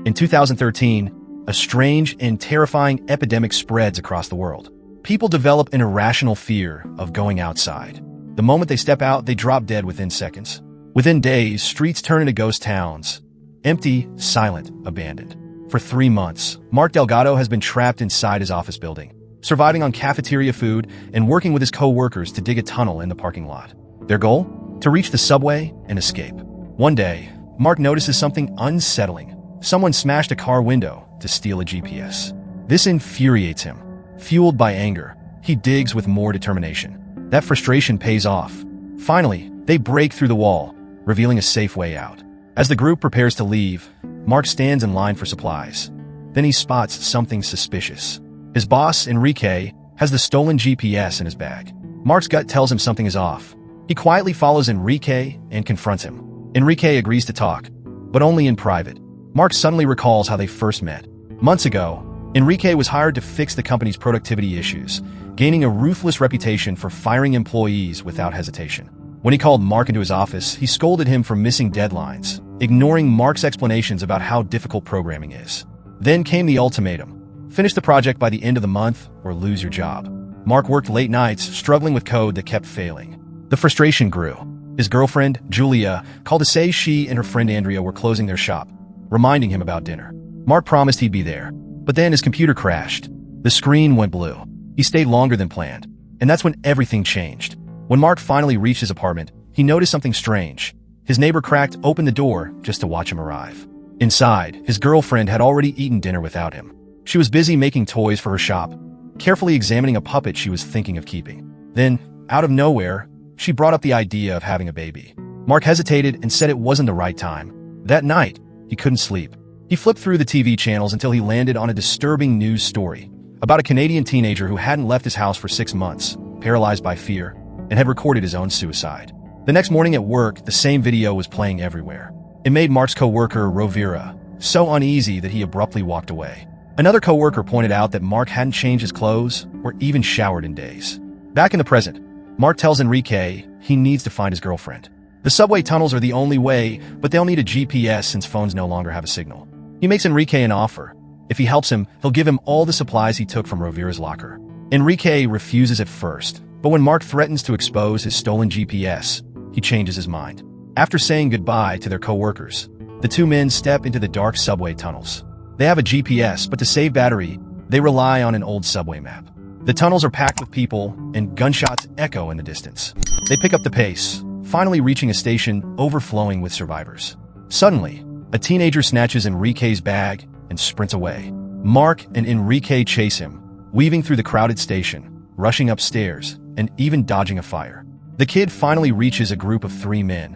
In 2013, a strange and terrifying epidemic spreads across the world. People develop an irrational fear of going outside. The moment they step out, they drop dead within seconds. Within days, streets turn into ghost towns. Empty, silent, abandoned. For 3 months, Mark Delgado has been trapped inside his office building, surviving on cafeteria food and working with his co-workers to dig a tunnel in the parking lot. Their goal? To reach the subway and escape. One day, Mark notices something unsettling. Someone smashed a car window to steal a GPS. This infuriates him. Fueled by anger, he digs with more determination. That frustration pays off. Finally, they break through the wall, revealing a safe way out. As the group prepares to leave, Mark stands in line for supplies. Then he spots something suspicious. His boss, Enrique, has the stolen GPS in his bag. Mark's gut tells him something is off. He quietly follows Enrique and confronts him. Enrique agrees to talk, but only in private. Mark suddenly recalls how they first met. Months ago, Enrique was hired to fix the company's productivity issues, gaining a ruthless reputation for firing employees without hesitation. When he called Mark into his office, he scolded him for missing deadlines, ignoring Mark's explanations about how difficult programming is. Then came the ultimatum: finish the project by the end of the month or lose your job. Mark worked late nights, struggling with code that kept failing. The frustration grew. His girlfriend, Julia, called to say she and her friend Andrea were closing their shop, reminding him about dinner. Mark promised he'd be there, but then his computer crashed. The screen went blue. He stayed longer than planned, and that's when everything changed. When Mark finally reached his apartment, he noticed something strange. His neighbor cracked open the door just to watch him arrive. Inside, his girlfriend had already eaten dinner without him. She was busy making toys for her shop, carefully examining a puppet she was thinking of keeping. Then, out of nowhere, she brought up the idea of having a baby. Mark hesitated and said it wasn't the right time. That night, he couldn't sleep. He flipped through the TV channels until he landed on a disturbing news story about a Canadian teenager who hadn't left his house for 6 months, paralyzed by fear, and had recorded his own suicide. The next morning at work, the same video was playing everywhere. It made Mark's co-worker, Rovira, so uneasy that he abruptly walked away. Another co-worker pointed out that Mark hadn't changed his clothes or even showered in days. Back in the present, Mark tells Enrique he needs to find his girlfriend. The subway tunnels are the only way, but they'll need a GPS since phones no longer have a signal. He makes Enrique an offer. If he helps him, he'll give him all the supplies he took from Rovira's locker. Enrique refuses at first, but when Mark threatens to expose his stolen GPS, he changes his mind. After saying goodbye to their co-workers, the two men step into the dark subway tunnels. They have a GPS, but to save battery, they rely on an old subway map. The tunnels are packed with people, and gunshots echo in the distance. They pick up the pace, finally reaching a station overflowing with survivors. Suddenly, a teenager snatches Enrique's bag and sprints away. Mark and Enrique chase him, weaving through the crowded station, rushing upstairs, and even dodging a fire. The kid finally reaches a group of 3 men.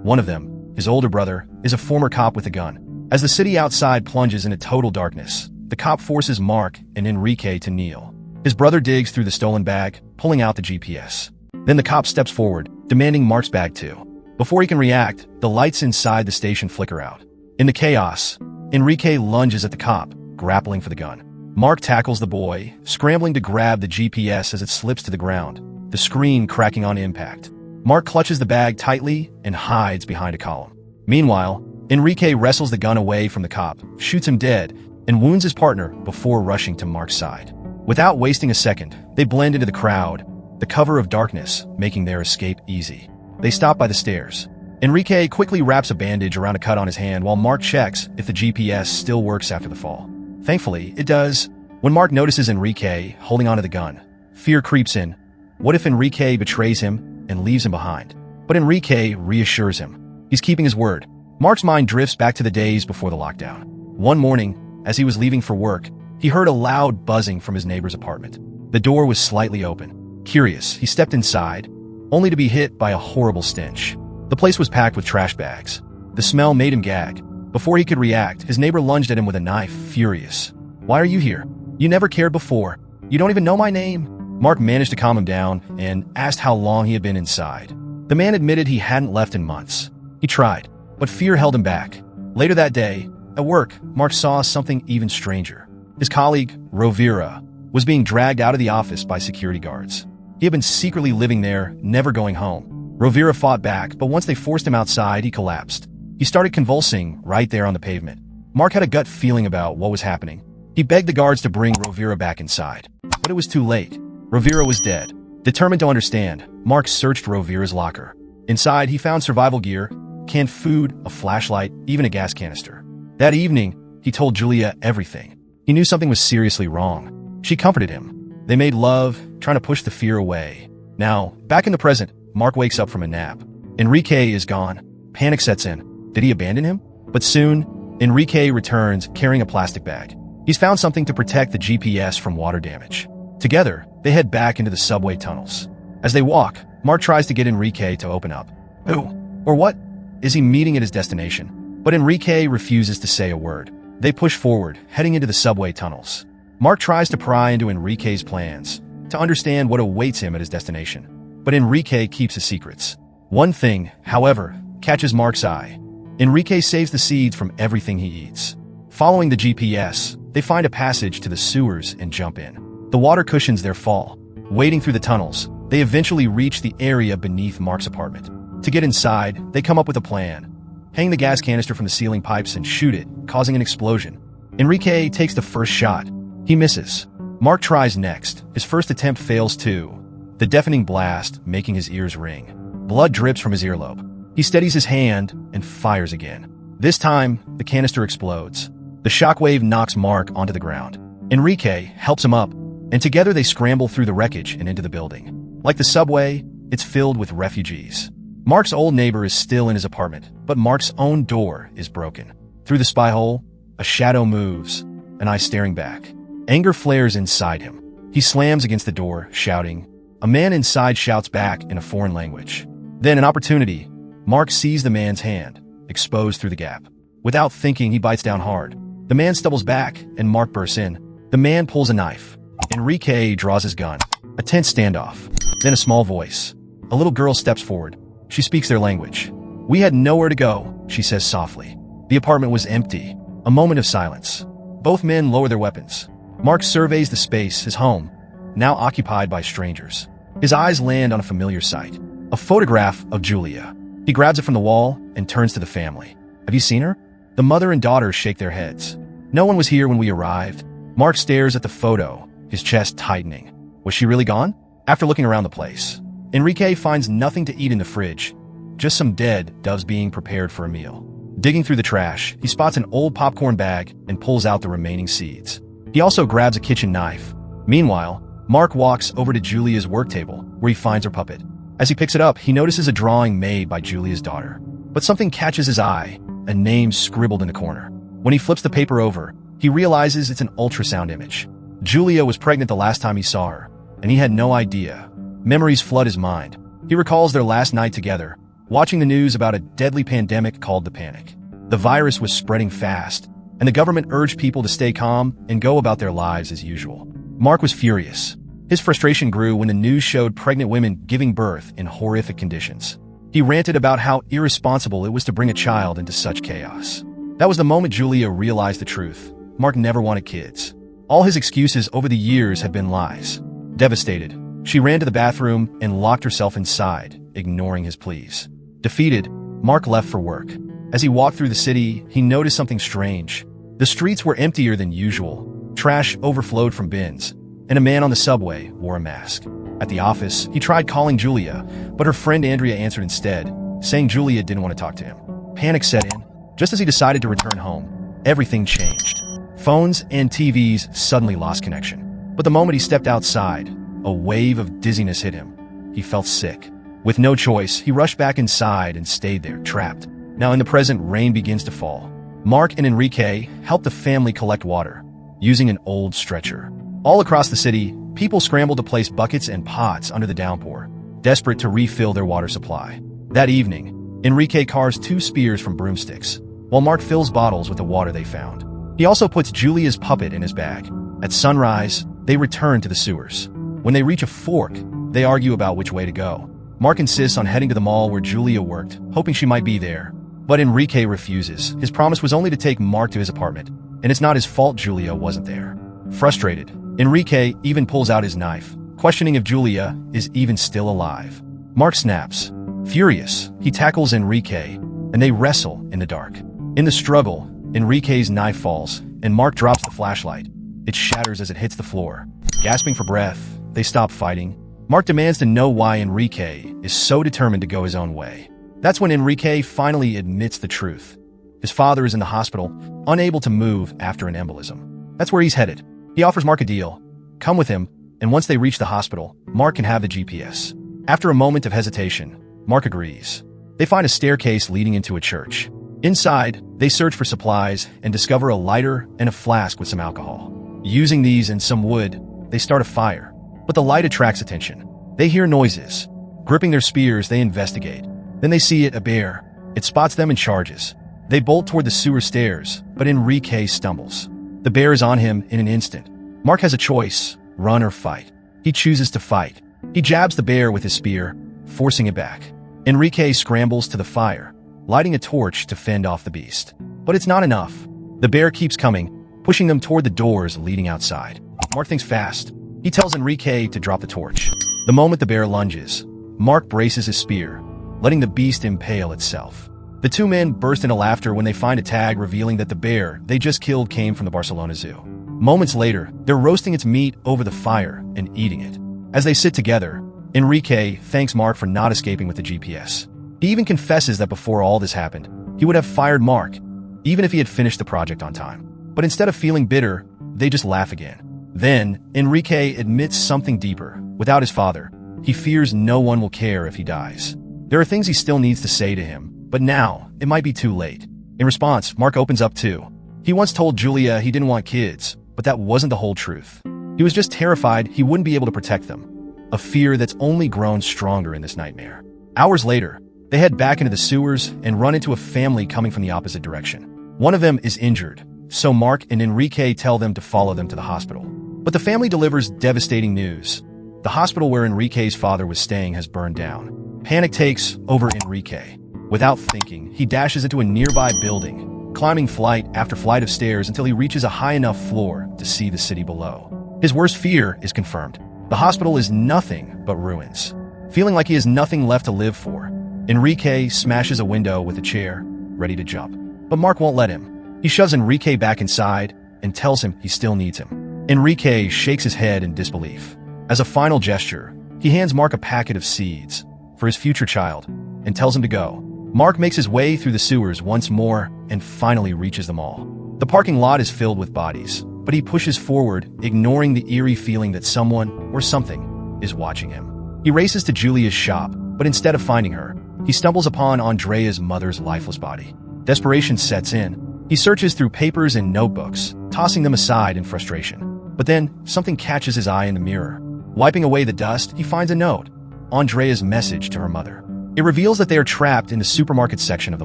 One of them, his older brother, is a former cop with a gun. As the city outside plunges into total darkness, the cop forces Mark and Enrique to kneel. His brother digs through the stolen bag, pulling out the GPS. Then the cop steps forward, demanding Mark's bag too. Before he can react, the lights inside the station flicker out. In the chaos, Enrique lunges at the cop, grappling for the gun. Mark tackles the boy, scrambling to grab the GPS as it slips to the ground, the screen cracking on impact. Mark clutches the bag tightly and hides behind a column. Meanwhile, Enrique wrestles the gun away from the cop, shoots him dead, and wounds his partner before rushing to Mark's side. Without wasting a second, they blend into the crowd, the cover of darkness making their escape easy. They stop by the stairs. Enrique quickly wraps a bandage around a cut on his hand while Mark checks if the GPS still works after the fall. Thankfully, it does. When Mark notices Enrique holding onto the gun, fear creeps in. What if Enrique betrays him and leaves him behind? But Enrique reassures him. He's keeping his word. Mark's mind drifts back to the days before the lockdown. One morning, as he was leaving for work, he heard a loud buzzing from his neighbor's apartment. The door was slightly open. Curious, he stepped inside, only to be hit by a horrible stench. The place was packed with trash bags. The smell made him gag. Before he could react, his neighbor lunged at him with a knife, furious. "Why are you here? You never cared before. You don't even know my name." Mark managed to calm him down and asked how long he had been inside. The man admitted he hadn't left in months. He tried, but fear held him back. Later that day, at work, Mark saw something even stranger. His colleague, Rovira, was being dragged out of the office by security guards. He had been secretly living there, never going home. Rovira fought back, but once they forced him outside, he collapsed. He started convulsing right there on the pavement. Mark had a gut feeling about what was happening. He begged the guards to bring Rovira back inside. But it was too late. Rovira was dead. Determined to understand, Mark searched Rovira's locker. Inside, he found survival gear, canned food, a flashlight, even a gas canister. That evening, he told Julia everything. He knew something was seriously wrong. She comforted him. They made love, trying to push the fear away. Now, back in the present, Mark wakes up from a nap. Enrique is gone. Panic sets in. Did he abandon him? But soon, Enrique returns carrying a plastic bag. He's found something to protect the GPS from water damage. Together, they head back into the subway tunnels. As they walk, Mark tries to get Enrique to open up. Who, or what, is he meeting at his destination? But Enrique refuses to say a word. They push forward, heading into the subway tunnels. Mark tries to pry into Enrique's plans, to understand what awaits him at his destination. But Enrique keeps his secrets. One thing, however, catches Mark's eye. Enrique saves the seeds from everything he eats. Following the GPS, they find a passage to the sewers and jump in. The water cushions their fall. Wading through the tunnels, they eventually reach the area beneath Mark's apartment. To get inside, they come up with a plan. Hang the gas canister from the ceiling pipes and shoot it, causing an explosion. Enrique takes the first shot. He misses. Mark tries next. His first attempt fails too, the deafening blast making his ears ring. Blood drips from his earlobe. He steadies his hand and fires again. This time, the canister explodes. The shockwave knocks Mark onto the ground. Enrique helps him up, and together they scramble through the wreckage and into the building. Like the subway, it's filled with refugees. Mark's old neighbor is still in his apartment, but Mark's own door is broken. Through the spy hole, a shadow moves, an eye staring back. Anger flares inside him. He slams against the door, shouting. A man inside shouts back in a foreign language. Then, an opportunity. Mark sees the man's hand, exposed through the gap. Without thinking, he bites down hard. The man stumbles back, and Mark bursts in. The man pulls a knife. Enrique draws his gun. A tense standoff. Then a small voice. A little girl steps forward. She speaks their language. We had nowhere to go, she says softly. The apartment was empty. A moment of silence. Both men lower their weapons. Mark surveys the space, his home, now occupied by strangers. His eyes land on a familiar sight. A photograph of Julia. He grabs it from the wall and turns to the family. Have you seen her? The mother and daughter shake their heads. No one was here when we arrived. Mark stares at the photo, his chest tightening. Was she really gone? After looking around the place, Enrique finds nothing to eat in the fridge, just some dead doves being prepared for a meal. Digging through the trash, he spots an old popcorn bag and pulls out the remaining seeds. He also grabs a kitchen knife. Meanwhile, Mark walks over to Julia's work table, where he finds her puppet. As he picks it up, he notices a drawing made by Julia's daughter. But something catches his eye, a name scribbled in the corner. When he flips the paper over, he realizes it's an ultrasound image. Julia was pregnant the last time he saw her, and he had no idea. Memories flood his mind. He recalls their last night together, watching the news about a deadly pandemic called the Panic. The virus was spreading fast, and the government urged people to stay calm and go about their lives as usual. Mark was furious. His frustration grew when the news showed pregnant women giving birth in horrific conditions. He ranted about how irresponsible it was to bring a child into such chaos. That was the moment Julia realized the truth. Mark never wanted kids. All his excuses over the years had been lies. Devastated, she ran to the bathroom and locked herself inside, ignoring his pleas. Defeated, Mark left for work. As he walked through the city, he noticed something strange. The streets were emptier than usual. Trash overflowed from bins, and a man on the subway wore a mask. At the office, he tried calling Julia, but her friend Andrea answered instead, saying Julia didn't want to talk to him. Panic set in. Just as he decided to return home, everything changed. Phones and TVs suddenly lost connection. But the moment he stepped outside, a wave of dizziness hit him. He felt sick. With no choice, he rushed back inside and stayed there, trapped. Now in the present, rain begins to fall. Mark and Enrique help the family collect water, using an old stretcher. All across the city, people scrambled to place buckets and pots under the downpour, desperate to refill their water supply. That evening, Enrique carves 2 spears from broomsticks, while Mark fills bottles with the water they found. He also puts Julia's puppet in his bag. At sunrise, they return to the sewers. When they reach a fork, they argue about which way to go. Mark insists on heading to the mall where Julia worked, hoping she might be there. But Enrique refuses. His promise was only to take Mark to his apartment, and it's not his fault Julia wasn't there. Frustrated, Enrique even pulls out his knife, questioning if Julia is even still alive. Mark snaps. Furious, he tackles Enrique, and they wrestle in the dark. In the struggle, Enrique's knife falls, and Mark drops the flashlight. It shatters as it hits the floor. Gasping for breath, they stop fighting. Mark demands to know why Enrique is so determined to go his own way. That's when Enrique finally admits the truth. His father is in the hospital, unable to move after an embolism. That's where he's headed. He offers Mark a deal. Come with him, and once they reach the hospital, Mark can have the GPS. After a moment of hesitation, Mark agrees. They find a staircase leading into a church. Inside, they search for supplies and discover a lighter and a flask with some alcohol. Using these and some wood, they start a fire. But the light attracts attention. They hear noises. Gripping their spears, they investigate. Then they see a bear. It spots them and charges. They bolt toward the sewer stairs, but Enrique stumbles. The bear is on him in an instant. Mark has a choice, run or fight. He chooses to fight. He jabs the bear with his spear, forcing it back. Enrique scrambles to the fire, lighting a torch to fend off the beast. But it's not enough. The bear keeps coming, pushing them toward the doors leading outside. Mark thinks fast. He tells Enrique to drop the torch. The moment the bear lunges, Mark braces his spear, letting the beast impale itself. The two men burst into laughter when they find a tag revealing that the bear they just killed came from the Barcelona Zoo. Moments later, they're roasting its meat over the fire and eating it. As they sit together, Enrique thanks Mark for not escaping with the GPS. He even confesses that before all this happened, he would have fired Mark, even if he had finished the project on time. But instead of feeling bitter, they just laugh again. Then, Enrique admits something deeper. Without his father, he fears no one will care if he dies. There are things he still needs to say to him, but now, it might be too late. In response, Mark opens up too. He once told Julia he didn't want kids, but that wasn't the whole truth. He was just terrified he wouldn't be able to protect them. A fear that's only grown stronger in this nightmare. Hours later, they head back into the sewers and run into a family coming from the opposite direction. One of them is injured, so Mark and Enrique tell them to follow them to the hospital. But the family delivers devastating news. The hospital where Enrique's father was staying has burned down. Panic takes over Enrique. Without thinking, he dashes into a nearby building, climbing flight after flight of stairs until he reaches a high enough floor to see the city below. His worst fear is confirmed. The hospital is nothing but ruins. Feeling like he has nothing left to live for, Enrique smashes a window with a chair, ready to jump. But Mark won't let him. He shoves Enrique back inside and tells him he still needs him. Enrique shakes his head in disbelief. As a final gesture, he hands Mark a packet of seeds for his future child and tells him to go. Mark makes his way through the sewers once more and finally reaches them all. The parking lot is filled with bodies, but he pushes forward, ignoring the eerie feeling that someone or something is watching him. He races to Julia's shop, but instead of finding her, he stumbles upon Andrea's mother's lifeless body. Desperation sets in. He searches through papers and notebooks, tossing them aside in frustration. But then, something catches his eye in the mirror. Wiping away the dust, he finds a note. Andrea's message to her mother. It reveals that they are trapped in the supermarket section of the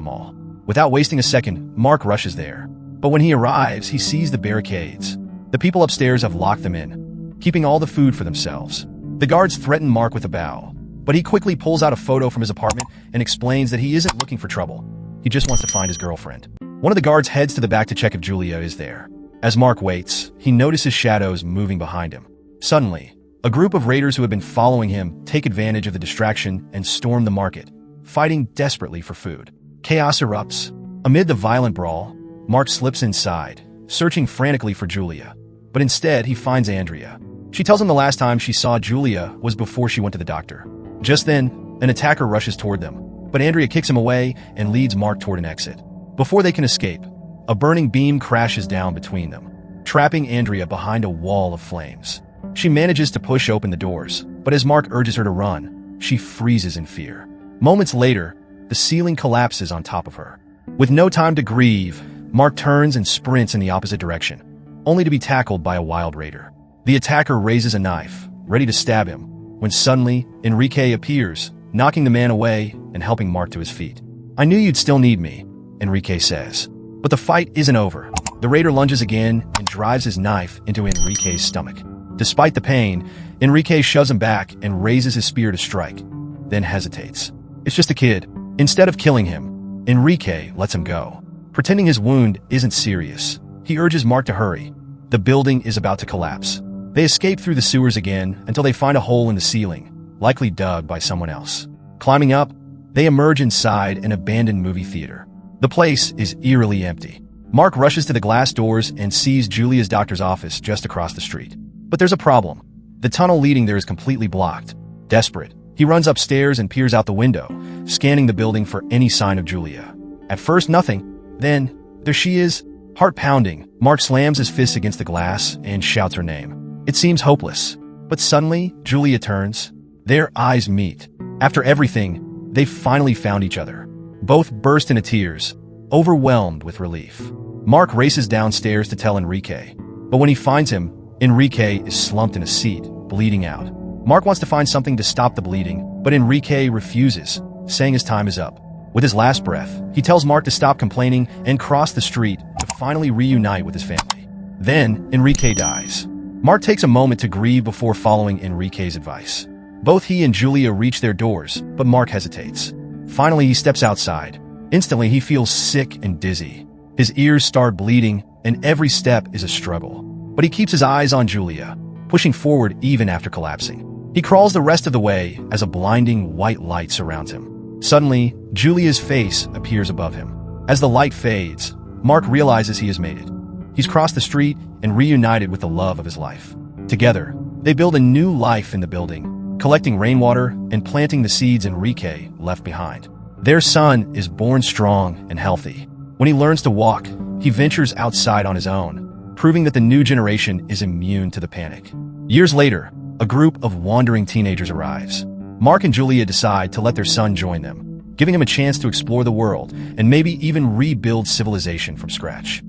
mall. Without wasting a second, Mark rushes there. But when he arrives, he sees the barricades. The people upstairs have locked them in, keeping all the food for themselves. The guards threaten Mark with a bow, but he quickly pulls out a photo from his apartment and explains that he isn't looking for trouble. He just wants to find his girlfriend. One of the guards heads to the back to check if Julia is there. As Mark waits, he notices shadows moving behind him. Suddenly, a group of raiders who have been following him take advantage of the distraction and storm the market, fighting desperately for food. Chaos erupts. Amid the violent brawl, Mark slips inside, searching frantically for Julia. But instead, he finds Andrea. She tells him the last time she saw Julia was before she went to the doctor. Just then, an attacker rushes toward them, but Andrea kicks him away and leads Mark toward an exit. Before they can escape, a burning beam crashes down between them, trapping Andrea behind a wall of flames. She manages to push open the doors, but as Mark urges her to run, she freezes in fear. Moments later, the ceiling collapses on top of her. With no time to grieve, Mark turns and sprints in the opposite direction, only to be tackled by a wild raider. The attacker raises a knife, ready to stab him, when suddenly, Enrique appears, knocking the man away and helping Mark to his feet. "I knew you'd still need me," Enrique says. But the fight isn't over. The raider lunges again and drives his knife into Enrique's stomach. Despite the pain, Enrique shoves him back and raises his spear to strike, then hesitates. It's just a kid. Instead of killing him, Enrique lets him go. Pretending his wound isn't serious, he urges Mark to hurry. The building is about to collapse. They escape through the sewers again until they find a hole in the ceiling, likely dug by someone else. Climbing up, they emerge inside an abandoned movie theater. The place is eerily empty. Mark rushes to the glass doors and sees Julia's doctor's office just across the street. But there's a problem. The tunnel leading there is completely blocked. Desperate, he runs upstairs and peers out the window, scanning the building for any sign of Julia. At first, nothing. Then, there she is. Heart pounding, Mark slams his fist against the glass and shouts her name. It seems hopeless. But suddenly, Julia turns. Their eyes meet. After everything, they finally found each other. Both burst into tears, overwhelmed with relief. Mark races downstairs to tell Enrique. But when he finds him, Enrique is slumped in a seat, bleeding out. Mark wants to find something to stop the bleeding, but Enrique refuses, saying his time is up. With his last breath, he tells Mark to stop complaining and cross the street to finally reunite with his family. Then, Enrique dies. Mark takes a moment to grieve before following Enrique's advice. Both he and Julia reach their doors, but Mark hesitates. Finally, he steps outside. Instantly, he feels sick and dizzy. His ears start bleeding, and every step is a struggle. But he keeps his eyes on Julia, pushing forward even after collapsing. He crawls the rest of the way as a blinding white light surrounds him. Suddenly, Julia's face appears above him. As the light fades, Mark realizes he has made it. He's crossed the street and reunited with the love of his life. Together, they build a new life in the building, collecting rainwater and planting the seeds Enrique left behind. Their son is born strong and healthy. When he learns to walk, he ventures outside on his own, proving that the new generation is immune to the panic. Years later, a group of wandering teenagers arrives. Mark and Julia decide to let their son join them, giving him a chance to explore the world and maybe even rebuild civilization from scratch.